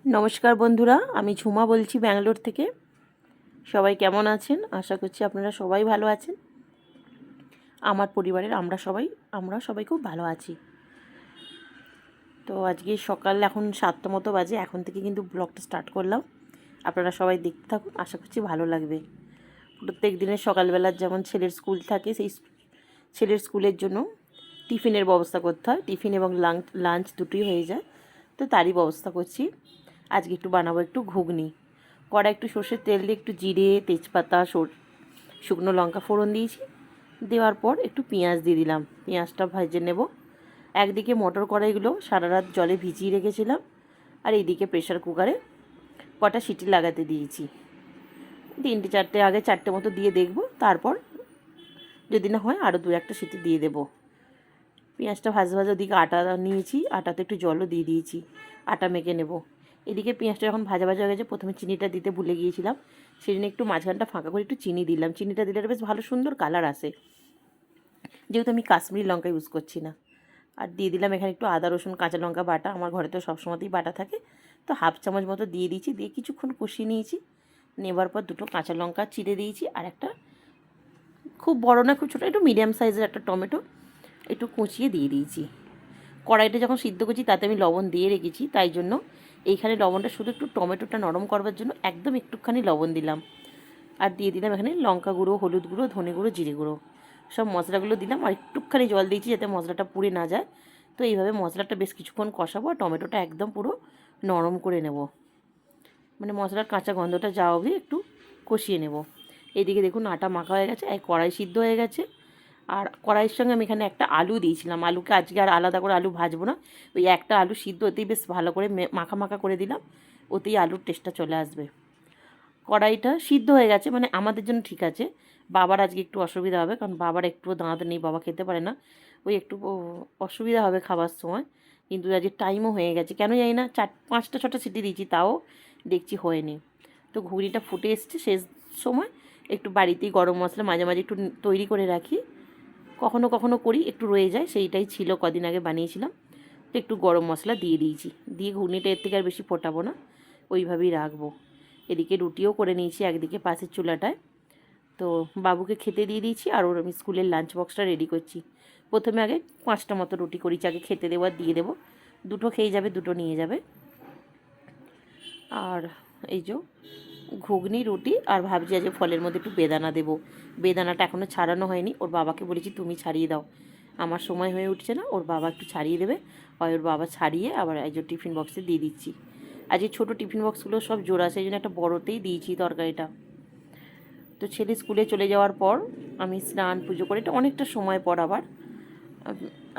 নমস্কার বন্ধুরা, আমি ঝুমা বলছি ব্যাঙ্গালোর থেকে। সবাই কেমন আছেন? আশা করছি আপনারা সবাই ভালো আছেন। আমার পরিবারের আমরা সবাই খুব ভালো আছি। তো আজকে সকাল এখন 7টা মতো বাজে, এখন থেকে কিন্তু ব্লগটা স্টার্ট করলাম। আপনারা সবাই দেখতে থাকুন, আশা করছি ভালো লাগবে। প্রত্যেক দিনের সকালবেলার যেমন ছেলের স্কুল থাকে, সেই ছেলের স্কুলের জন্য টিফিনের ব্যবস্থা করতে হয়। টিফিন এবং লাঞ্চ দুটোই হয়ে যায়, তো তারই ব্যবস্থা করছি। আজকে একটু বানাবো একটু ঘুগনি। কড়া একটু সর্ষের তেল দিয়ে একটু জিরে, তেজপাতা, শুকনো লঙ্কা ফোড়ন দিয়েছি। দেওয়ার পর একটু পেঁয়াজ দিয়ে দিলাম, পেঁয়াজটা ভেজে নেব। একদিকে মটর কড়াইগুলো সারা রাত জলে ভিজিয়ে রেখেছিলাম, আর এইদিকে প্রেশার কুকারে কটা সিটি লাগাতে দিয়েছি। 3-4টে আগে 4টে মতো দিয়ে দেখব, তারপর যদি না হয় আরও 2-1টা সিটি দিয়ে দেবো। পেঁয়াজটা ভাজা ভাজা, ওদিকে আটা নিয়েছি, আটাতে একটু জলও দিয়ে দিয়েছি, আটা মেখে নেব। এদিকে পেঁয়াজটা যখন ভাজা ভাজা হয়ে গেছে, প্রথমে চিনিটা দিতে ভুলে গিয়েছিলাম, সেই জন্য একটু মাঝখানটা ফাঁকা করে একটু চিনি দিলাম। চিনিটা দিলে বেশ ভালো সুন্দর কালার আসে, যেহেতু আমি কাশ্মীরি লঙ্কা ইউজ করছি না। আর দিয়ে দিলাম এখানে একটু আদা রসুন কাঁচা লঙ্কা বাটা, আমার ঘরে তো সবসময়তেই বাটা থাকে, তো হাফ চামচ মতো দিয়ে দিয়েছি। দিয়ে কিছুক্ষণ কষিয়ে নিয়েছি। নেবার পর দুটো কাঁচা লঙ্কা চিড়ে দিয়েছি, আর একটা খুব বড় না খুব ছোটো, একটু মিডিয়াম সাইজের একটা টমেটো একটু কুচিয়ে দিয়ে দিয়েছি। কড়াইটা যখন সিদ্ধ করছি তাতে আমি লবণ দিয়ে রেখেছি, তাই জন্য এইখানে লবণটা শুধু একটু টমেটোটা নরম করবার জন্য একদম একটুখানি লবণ দিলাম। আর দিয়ে দিলাম এখানে লঙ্কা গুঁড়ো, হলুদ গুঁড়ো, ধনে গুঁড়ো, জিরে গুঁড়ো, সব মশলাগুলো দিলাম। আর একটুখানি জল দিয়েছি যাতে মশলাটা পুড়ে না যায়। তো এইভাবে মশলাটা বেশ কিছুক্ষণ কষাবো, আর টমেটোটা একদম পুরো নরম করে নেব, মানে মশলার কাঁচা গন্ধটা যাওয়া অবধি একটু কষিয়ে নেব। এইদিকে দেখুন আটা মাখা হয়ে গেছে, কড়াই সিদ্ধ হয়ে গেছে। আর কড়াইয়ের সঙ্গে আমি এখানে একটা আলু দিয়েছিলাম। আলুকে আজকে আর আলাদা করে আলু ভাজবো না, ওই একটা আলু সিদ্ধ ওতেই বেশ ভালো করে মাখা মাখা করে দিলাম, ওতেই আলুর টেস্টটা চলে আসবে। কড়াইটা সিদ্ধ হয়ে গেছে, মানে আমাদের জন্য ঠিক আছে। বাবার আজকে একটু অসুবিধা হবে, কারণ বাবার একটুও দাঁত নেই, বাবা খেতে পারে না, ওই একটু অসুবিধা হবে খাবার সময়। কিন্তু আজকে টাইমও হয়ে গেছে, কেন জানি না 5টা 6টা সিটি দিয়েছি, তাও দেখছি হয়নি। তো ঘুগনিটা ফুটে এসছে, শেষ সময় একটু বাড়িতেই গরম মশলা মাঝে মাঝে একটু তৈরি করে রাখি, কখনো কখনো করি, একটু রয়ে যায়, সেইটাই ছিল কদিন আগে বানিয়েছিলাম। তো একটু গরম মশলা দিয়ে দিয়েছি, দিয়ে ঘুগনিটা এর থেকে আর বেশি ফোটাবো না, ওইভাবেই রাখবো। এদিকে রুটিও করে নিয়েছি একদিকে পাশের চুলাটায়। তো বাবুকে খেতে দিয়ে দিয়েছি, আর ওর আমি স্কুলের লাঞ্চ বক্সটা রেডি করছি। প্রথমে আগে 5টা মতো রুটি করেছি, আগে খেতে দেবো আর দিয়ে দেবো। দুটো খেয়ে যাবে, দুটো নিয়ে যাবে। আর এই যে ঘুগনি রুটি, আর ভাবছি আজকে ফলের মধ্যে একটু বেদানা দেবো। বেদানাটা এখনও ছাড়ানো হয়নি, ওর বাবাকে বলেছি তুমি ছাড়িয়ে দাও, আমার সময় হয়ে উঠছে না, ওর বাবা একটু ছাড়িয়ে দেবে। হয় ওর বাবা ছাড়িয়ে আবার এই যে টিফিন বক্সে দিয়ে দিচ্ছি। আজকে ছোটো টিফিন বক্সগুলো সব জোড়া, সেই জন্য একটা বড়োতেই দিয়েছি তরকারিটা। তো ছেলে স্কুলে চলে যাওয়ার পর আমি স্নান পুজো করে, এটা অনেকটা সময় পর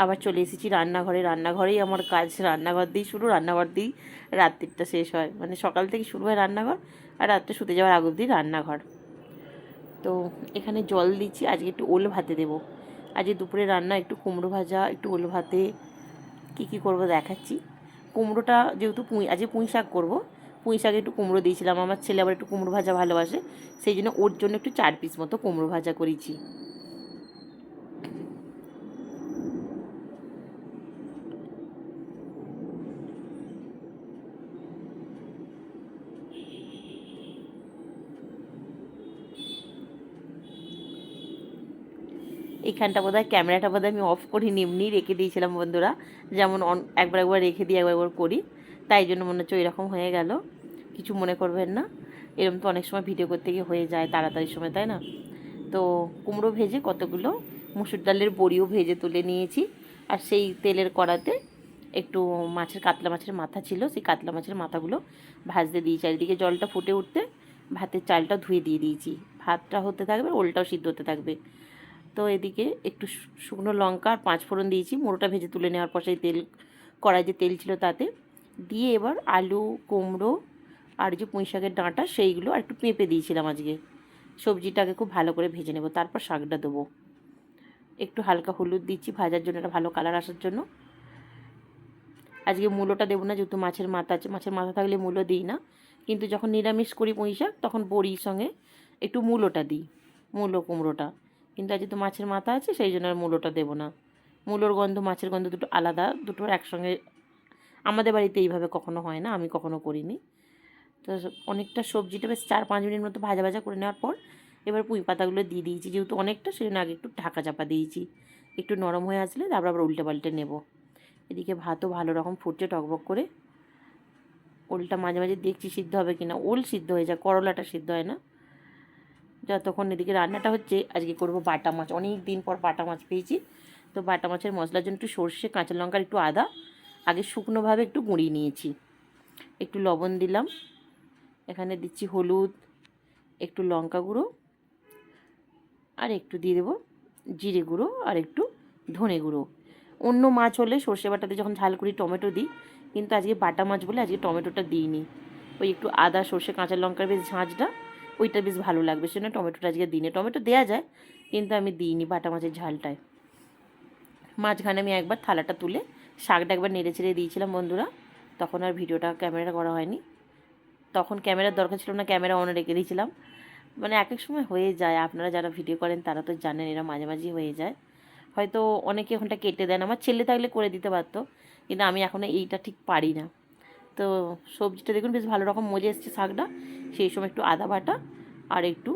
আবার চলে এসেছি রান্নাঘরে। রান্নাঘরেই আমার কাজ, রান্নাঘর দিয়েই শুরু, রান্নাঘর দিয়েই রাত্রিটা শেষ হয়, মানে সকাল থেকে শুরু হয় রান্নাঘর, আর রাত্রে শুতে যাওয়ার আগ অবধি রান্নাঘর। তো এখানে জল দিচ্ছি, আজকে একটু ওল ভাতে দেবো। আজকে দুপুরে রান্না একটু কুমড়ো ভাজা, একটু ওল ভাতে কী কী করবো দেখাচ্ছি। কুমড়োটা যেহেতু আজকে পুঁই শাক করবো, পুঁই শাকে একটু কুমড়ো দিয়েছিলাম, আমার ছেলে আবার একটু কুমড়ো ভাজা ভালোবাসে, সেই জন্য ওর জন্য একটু 4 পিস মতো কুমড়ো ভাজা করেছি। এইখানটা বোধহয় ক্যামেরাটা বোধহয় আমি অফ করিনি, এমনিই রেখে দিয়েছিলাম বন্ধুরা, যেমন একবার একবার রেখে দিই, একবার একবার করি, তাই জন্য মনে হচ্ছে এরকম হয়ে গেল। কিছু মনে করবেন না, এরকম তো অনেক সময় ভিডিও করতে গিয়ে হয়ে যায় তাড়াতাড়ির সময়, তাই না? তো কুমড়ো ভেজে কতগুলো মুসুর ডালের বড়িও ভেজে তুলে নিয়েছি, আর সেই তেলের কড়াতে একটু কাতলা মাছের মাথা ছিল, সেই কাতলা মাছের মাথাগুলো ভাজতে দিয়েছি। চারিদিকে জলটা ফুটে উঠতে ভাতের চালটা ধুয়ে দিয়ে দিয়েছি, ভাতটা হতে থাকবে, ওলটাও সিদ্ধ হতে থাকবে। তো এদিকে একটু শুকনো লঙ্কা আর 5 ফোড়ন দিয়েছি, মুড়োটা ভেজে তুলে নেওয়ার পর সেই তেল, কড়াই যে তেল ছিল তাতে দিয়ে এবার আলু, কুমড়ো আর যে পুঁই শাকের ডাঁটা সেইগুলো, আর একটু পেঁপে দিয়েছিলাম আজকে, সবজিটাকে খুব ভালো করে ভেজে নেব, তারপর শাকটা দেবো। একটু হালকা হলুদ দিচ্ছি ভাজার জন্য, একটা ভালো কালার আসার জন্য। আজকে মূলোটা দেবো না, যেহেতু মাছের মাথা আছে, মাছের মাথা থাকলে মূলো দিই না, কিন্তু যখন নিরামিষ করি পুঁই শাক তখন বড়ির সঙ্গে একটু মূলোটা দিই, মূলো কুমড়োটা। কিন্তু আজকে তো মাছের মাথা আছে, সেই জন্য আর মূলোটা দেবো না। মূলোর গন্ধ মাছের গন্ধ দুটো আলাদা, দুটো একসঙ্গে আমাদের বাড়িতে এইভাবে কখনো হয় না, আমি কখনো করিনি। তো অনেকটা সবজিটা বেশ 4-5 মিনিট মতো ভাজা ভাজা করে নেওয়ার পর এবার পুঁই পাতাগুলো দিয়ে দিয়েছি, যেহেতু অনেকটা সেজন্য আগে একটু ঢাকা চাপা দিয়েছি। একটু নরম হয়ে আসলে তারপর আবার উল্টে পাল্টে নেব। এদিকে ভাতও ভালো রকম ফুটছে টকবক করে। ওলটা মাঝে মাঝে দেখছি সিদ্ধ হবে কিনা, ওল সিদ্ধ হয়ে যায়, করলাটা সিদ্ধ হয় না। যতক্ষণ এদিকে রান্নাটা হচ্ছে, আজকে করব বাটা মাছ। অনেক দিন পর বাটা মাছ পেয়েছি। তো বাটা মাছের মশলার জন্য একটু সর্ষে, কাঁচা লঙ্কার একটু আদা আগে শুকনোভাবে একটু গুঁড়িয়ে নিয়েছি। একটু লবণ দিলাম, এখানে দিচ্ছি হলুদ, একটু লঙ্কা গুঁড়ো, আর একটু দিয়ে দেবো জিরে গুঁড়ো, আর একটু ধনে গুঁড়ো। অন্য মাছ হলে সর্ষে বাটাতে যখন ঝাল করি টমেটো দিই, কিন্তু আজকে বাটা মাছ বলে আজকে টমেটোটা দিইনি। ওই একটু আদা, সর্ষে, কাঁচা লঙ্কার বেশ ঝাঁঝটা, ওইটা বেশ ভালো লাগবে, সেজন্য টমেটোটা আজকে দিইনি। টমেটো দেওয়া যায় কিন্তু আমি দিইনি বাটা মাছের ঝালটায়। মাঝখানে আমি একবার থালাটা তুলে শাকটা একবার নেড়ে চেড়ে দিয়েছিলাম বন্ধুরা, তখন আর ভিডিওটা ক্যামেরা করা হয়নি। তখন ক্যামেরার দরকার ছিল না, ক্যামেরা অন রেখে দিয়েছিলাম। মানে এক এক সময় হয়ে যায়, আপনারা যারা ভিডিও করেন তারা তো জানেন, এরা মাঝে মাঝেই হয়ে যায়। হয়তো অনেকে ওখানটা কেটে দেন, আমার ছেলে থাকলে করে দিতে পারতো, কিন্তু আমি এখনও এইটা ঠিক পারি না। তো সবজিটা দেখুন বেশ ভালো রকম মজে এসছে শাকটা। সেই সময় একটু আদা বাটা আর একটু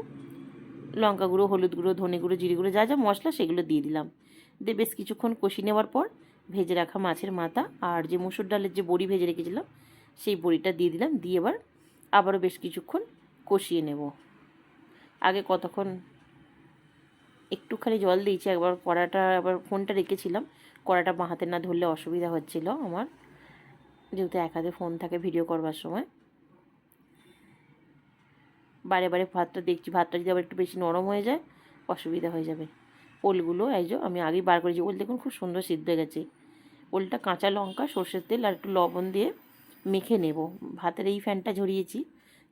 লঙ্কা গুঁড়ো, হলুদ গুঁড়ো, ধনে গুঁড়ো, জিরে গুঁড়ো, যা যা মশলা সেগুলো দিয়ে দিলাম। দিয়ে বেশ কিছুক্ষণ কষিয়ে নেওয়ার পর ভেজে রাখা মাছের মাথা আর যে মুসুর ডালের যে বড়ি ভেজে রেখেছিলাম সেই বড়িটা দিয়ে দিলাম। দিয়ে এবার আবারও বেশ কিছুক্ষণ কষিয়ে নেব। আগে কতক্ষণ একটুখানি জল দিয়েছি, একবার কড়াটা, আবার ফোনটা রেখেছিলাম, কড়াটা বাঁ হাতে না ধরলে অসুবিধা হচ্ছিল আমার, যেহেতু এক হাতে ফোন থাকে ভিডিও করবার সময়। বারে বারে ভাতটা দেখছি, ভাতটা যদি আবার একটু বেশি নরম হয়ে যায় অসুবিধা হয়ে যাবে। ওলগুলো এই যে আমি আগেই বার করেছি, ওল দেখুন খুব সুন্দর সিদ্ধ হয়ে গেছে। ওলটা কাঁচা লঙ্কা, সর্ষের তেল আর একটু লবণ দিয়ে মেখে নেব। ভাতের এই ফ্যানটা ঝরিয়েছি,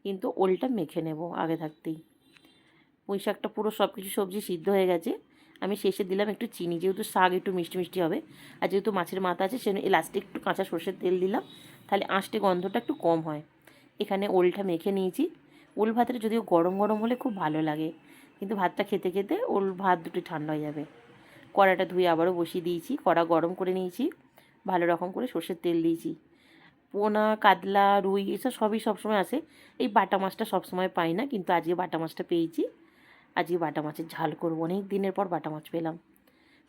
কিন্তু ওলটা মেখে নেব আগে থাকতেই। পুঁই শাকটা পুরো সব কিছু সবজি সিদ্ধ হয়ে গেছে। আমি শেষে দিলাম একটু চিনি, যেহেতু শাক একটু মিষ্টি মিষ্টি হবে, আর যেহেতু মাছের মাথা আছে সেজন্য লাস্টে একটু কাঁচা সর্ষের তেল দিলাম, তাহলে আঁশটে গন্ধটা একটু কম হয়। এখানে ওলটা মেখে নিয়েছি। ওল ভাতটা যদিও গরম গরম হলে খুব ভালো লাগে, কিন্তু ভাতটা খেতে খেতে ওল ভাত দুটো ঠান্ডা হয়ে যাবে। কড়াটা ধুয়ে আবারও বসিয়ে দিয়েছি, কড়া গরম করে নিয়েছি, ভালো রকম করে সর্ষের তেল দিয়েছি। পোনা, কাতলা, রুই এসব সবই সবসময় আসে, এই বাটা মাছটা সবসময় পাই না, কিন্তু আজকে বাটা মাছটা পেয়েছি। আজকে বাটা মাছের ঝাল করবো, অনেক দিনের পর বাটা মাছ পেলাম।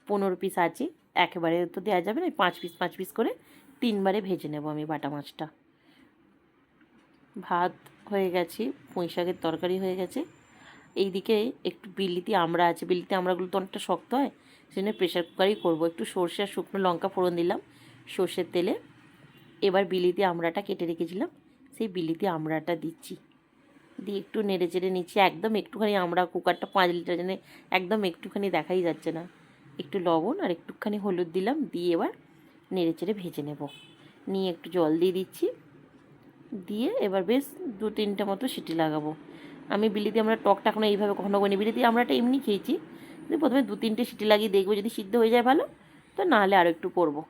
15 পিস আছে, একেবারে তো দেওয়া যাবে না, 5 পিস করে 3বারে ভেজে নেব আমি বাটা মাছটা। ভাত হয়ে গেছে, পুঁই শাকের তরকারি হয়ে গেছে। এইদিকে একটু বিলিতি আমড়া আছে, বিলিতি আমড়াগুলো তো অনেকটা শক্ত হয়, সেজন্য প্রেশার কুকারেই করবো। একটু সর্ষে আর শুকনো লঙ্কা ফোড়ন দিলাম সর্ষের তেলে। এবার বিলিতি আমড়াটা কেটে রেখেছিলাম, সেই বিলিতি আমড়াটা দিচ্ছি, দিয়ে একটু নেড়ে চেড়ে নিচ্ছি। একদম একটুখানি আমরা কুকারটা 5 লিটার জন্য একদম একটুখানি দেখাই যাচ্ছে না। একটু লবণ আর একটুখানি হলুদ দিলাম, দিয়ে এবার নেড়ে চেড়ে ভেজে নেব। নিয়ে একটু জল দিয়ে দিচ্ছি, দিয়ে এবার বেশ 2-3টে মতো সিটি লাগাবো। আমি বিলিতি আমরা টকটা এখনো এইভাবে কখনো করিনি, বিলিতি আমরাটা এমনি খেয়েছি, কিন্তু প্রথমে 2-3টে সিটি লাগিয়ে দেখবো, যদি সিদ্ধ হয়ে যায় ভালো, তো নাহলে আরও একটু করবো।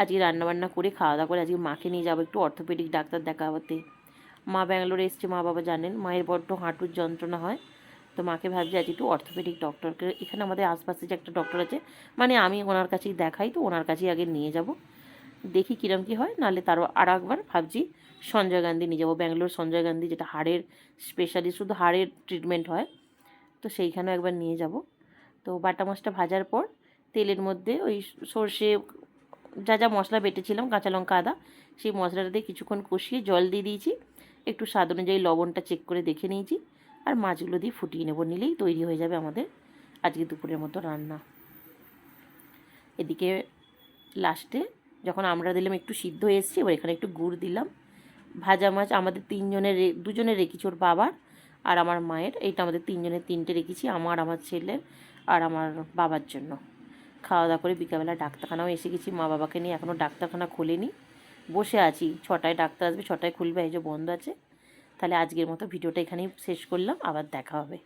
আজকে রান্নাবান্না করে খাওয়া দাওয়া করে আজকে মাকে নিয়ে যাবো একটু অর্থোপেডিক ডাক্তার দেখাতে। মা ব্যাঙ্গালোরে এসছে, মা বাবা জানেন মায়ের বড্ড হাঁটুর যন্ত্রণা হয়, তো মাকে ভাবছি আজ একটু অর্থোপেডিক ডক্টরকে, এখানে আমাদের আশপাশে যে একটা ডক্টর আছে, মানে আমি ওনার কাছেই দেখাই, তো ওনার কাছেই আগে নিয়ে যাব, দেখি কীরকম কী হয়। নাহলে তারও আর একবার ভাবছি সঞ্জয় গান্ধী নিয়ে যাবো, ব্যাঙ্গালোর সঞ্জয় গান্ধী, যেটা হাড়ের স্পেশালিস্ট, শুধু হাড়ের ট্রিটমেন্ট হয়, তো সেইখানেও একবার নিয়ে যাব। তো বাটা মাছটা ভাজার পর তেলের মধ্যে ওই সর্ষে, যা যা মশলা বেটেছিলাম, কাঁচা লঙ্কা, আদা, সেই মশলাটা দিয়ে কিছুক্ষণ কষিয়ে জল দিয়ে দিয়েছি। একটু স্বাদ অনুযায়ী লবণটা চেক করে দেখে নিয়েছি, আর মাছগুলো দিয়ে ফুটিয়ে নেব, নিলেই তৈরি হয়ে যাবে আমাদের আজকে দুপুরের মতো রান্না। এদিকে লাস্টে যখন আমরা দিলাম একটু সিদ্ধ হয়ে এসেছি, এবার এখানে একটু গুড় দিলাম। ভাজা মাছ আমাদের 3জনের, 2জনের রেখেছি, ওর বাবার আর আমার মায়ের, এইটা আমাদের 3জনের 3টে রেখেছি, আমার ছেলের আর আমার বাবার জন্য। খাওয়া দাওয়া করে বিকালবেলা ডাক্তারখানাও এসে গেছি, মা বাবাকে নিয়ে, এখনও ডাক্তারখানা খোলেনি, বসে আছি। 6টায় ডাক্তার আসবে, 6টায় খুলবে, এই যে বন্ধ আছে। তাহলে আজকের মতো ভিডিওটা এখানেই শেষ করলাম, আবার দেখা হবে।